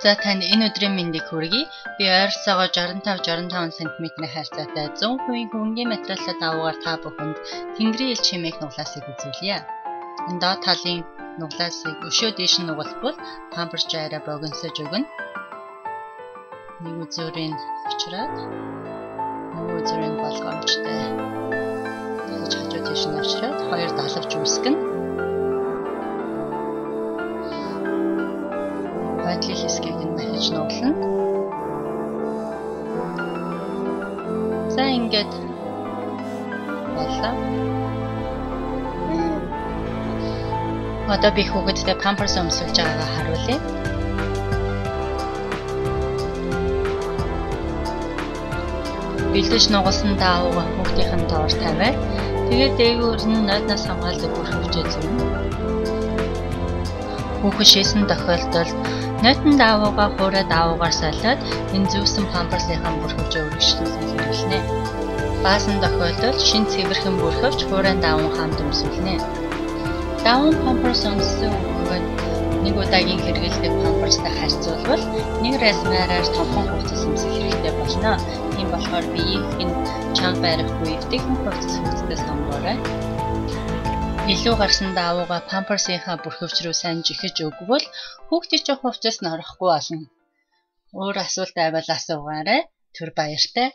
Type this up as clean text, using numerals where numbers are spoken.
За танд энэ өдрийн мэндийг хүргэе. Би ойролцоогоо 65-65 см-ийн хайрцаатай 100% хөнгөн материалууд аваагаар та бүхэнд Тэнгэрийн ил чимээх нуглаасыг үзүүлье. Энэ доод талын нуглаасыг өшөө дээш нь нугалбал памперс жаараа богиносож өгнө. Нэг үзүүрийн авчраад нөгөө үзүүрийн болгоомжтой хийж хажуу тийш нь авчраад хоёр далавч үүсгэнэ. Байдлын хэсгийг нь дахиж нуглана. За ингээд боллоо. Одоо би хүүхэдтэй памперс өмсүүлж байгаагаа харуулъя. Бэлдэж нугалсан даавууга хүүхдийн доор тавиад тэгээд дээгүүр нь нойдноос хамгаалдаг бүр хөвчөө зүүн. Хүүхэд шээсэн тохиолдолд нойтон даавууга хуурай даавуугаар солиод энэ зүүсэн памперсынхаа бүр хөвчөө үргэлжлүүлэн хэрэглэнэ. Баасан тохиолдолд шин цэвэрхэн бүр хөвч хуурай даавуу хамт өмсүүлнэ. Даавуу памперс өмссөн хүүхэд нэг удаагийн хэрэглэдэг памперстай харьцуулбал нэг размераар томхон хувцас өмсөх хэрэгтэй болно. Тийм болохоор биеийн чанга барихгүй эвтэйхэн хувцас өмсөхтэй сонгоорой. Илүү гарсан даавууга памперсынхаа бүрхөвч рүү сайн жихэж өгвөл хүүхдийн чих хувцас нь орохгүй болно. Өөр асуулт байвал асуугаарай. Түр баяртай.